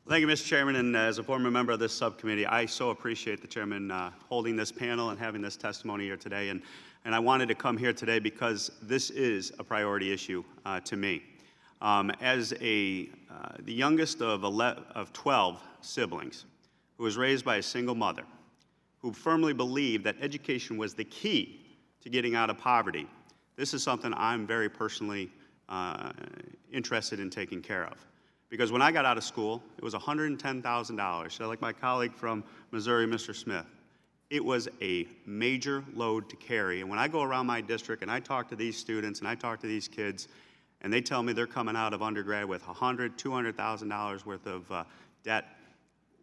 Thank you, Mr. Chairman, and as a former member of this subcommittee, I so appreciate the chairman holding this panel and having this testimony here today. And I wanted to come here today because this is a priority issue to me. As the youngest of 12 siblings, who was raised by a single mother, who firmly believed that education was the key to getting out of poverty, this is something I'm very personally interested in taking care of. Because when I got out of school, it was $110,000. So like my colleague from Missouri, Mr. Smith, it was a major load to carry. And when I go around my district and I talk to these students and I talk to these kids, and they tell me they're coming out of undergrad with $100,000, $200,000 worth of debt,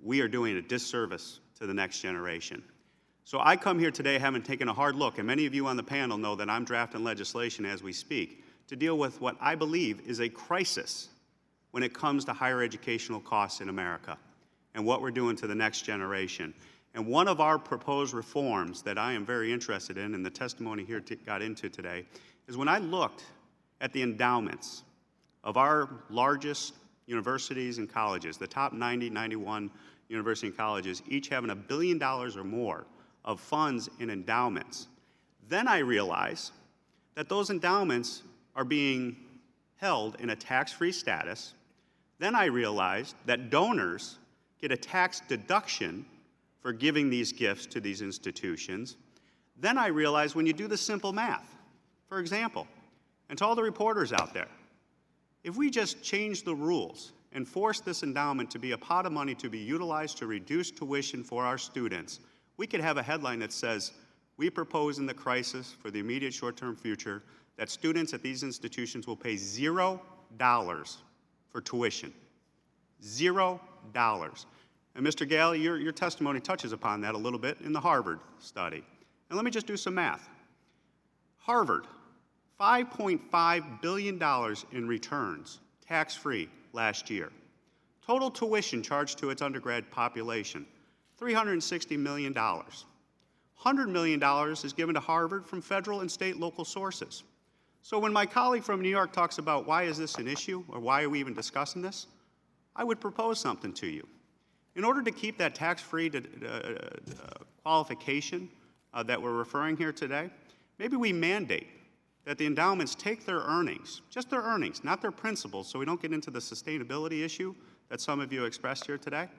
we are doing a disservice to the next generation. So I come here today having taken a hard look, and many of you on the panel know that I'm drafting legislation as we speak to deal with what I believe is a crisis when it comes to higher educational costs in America and what we're doing to the next generation. And one of our proposed reforms that I am very interested in, and the testimony here got into today, is when I looked at the endowments of our largest universities and colleges, the top 90, 91 university and colleges, each having $1 billion or more of funds in endowments, then I realized that those endowments are being held in a tax-free status. Then I realized that donors get a tax deduction for giving these gifts to these institutions. Then I realized when you do the simple math, for example, and to all the reporters out there, if we just change the rules and force this endowment to be a pot of money to be utilized to reduce tuition for our students, we could have a headline that says, we propose in the crisis for the immediate short-term future that students at these institutions will pay $0 for tuition. $0. And Mr. Gale, your testimony touches upon that a little bit in the Harvard study. And let me just do some math. Harvard, $5.5 billion in returns, tax-free, last year. Total tuition charged to its undergrad population, $360 million. $100 million is given to Harvard from federal and state local sources. So when my colleague from New York talks about why is this an issue or why are we even discussing this, I would propose something to you. In order to keep that tax-free qualification that we're referring here today, maybe we mandate that the endowments take their earnings, just their earnings, not their principals, so we don't get into the sustainability issue that some of you expressed here today,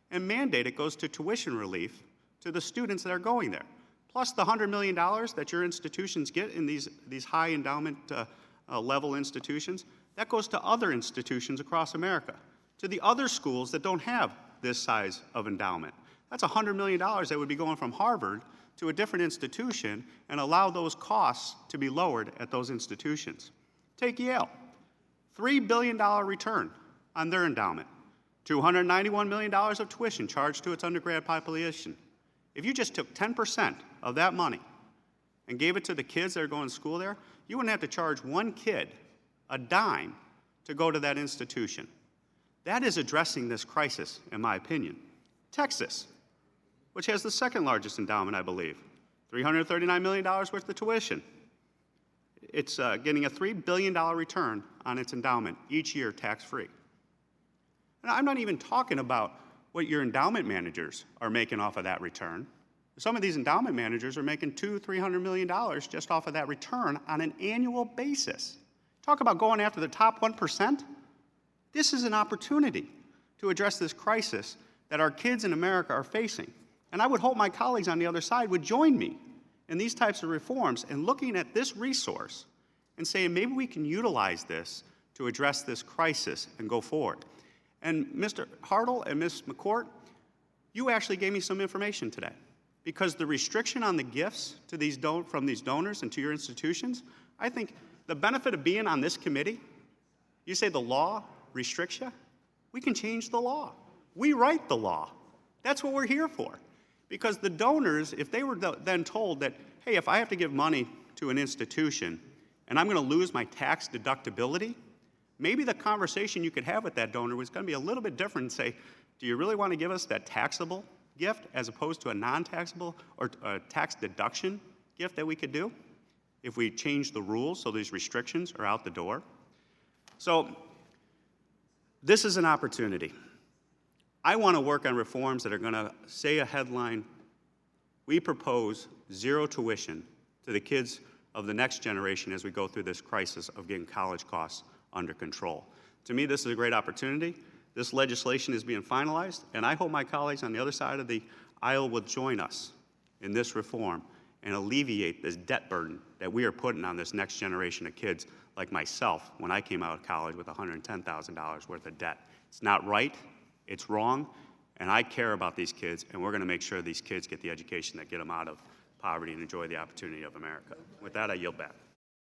and mandate it goes to tuition relief to the students that are going there. Plus the $100 million that your institutions get in these high endowment level institutions, that goes to other institutions across America, to the other schools that don't have this size of endowment. That's $100 million that would be going from Harvard to a different institution and allow those costs to be lowered at those institutions. Take Yale, $3 billion return on their endowment, $291 million of tuition charged to its undergrad population. If you just took 10% of that money and gave it to the kids that are going to school there, you wouldn't have to charge one kid a dime to go to that institution. That is addressing this crisis, in my opinion. Texas, which has the second largest endowment, I believe, $339 million worth of tuition. It's getting a $3 billion return on its endowment each year tax-free. And I'm not even talking about what your endowment managers are making off of that return. Some of these endowment managers are making $200, $300 million just off of that return on an annual basis. Talk about going after the top 1%. This is an opportunity to address this crisis that our kids in America are facing. And I would hope my colleagues on the other side would join me in these types of reforms and looking at this resource and saying maybe we can utilize this to address this crisis and go forward. And Mr. Hartle and Ms. McCourt, you actually gave me some information today because the restriction on the gifts to from these donors and to your institutions, I think the benefit of being on this committee, you say the law restricts you, we can change the law. We write the law. That's what we're here for. Because the donors, if they were then told that, hey, if I have to give money to an institution and I'm going to lose my tax deductibility, maybe the conversation you could have with that donor was going to be a little bit different and say, do you really want to give us that taxable gift as opposed to a non-taxable or a tax deduction gift that we could do if we change the rules so these restrictions are out the door? So this is an opportunity. I want to work on reforms that are going to say a headline, we propose zero tuition to the kids of the next generation as we go through this crisis of getting college costs under control. To me, this is a great opportunity. This legislation is being finalized, and I hope my colleagues on the other side of the aisle will join us in this reform and alleviate this debt burden that we are putting on this next generation of kids like myself when I came out of college with $110,000 worth of debt. It's not right, it's wrong, and I care about these kids, and we're going to make sure these kids get the education that get them out of poverty and enjoy the opportunity of America. With that, I yield back.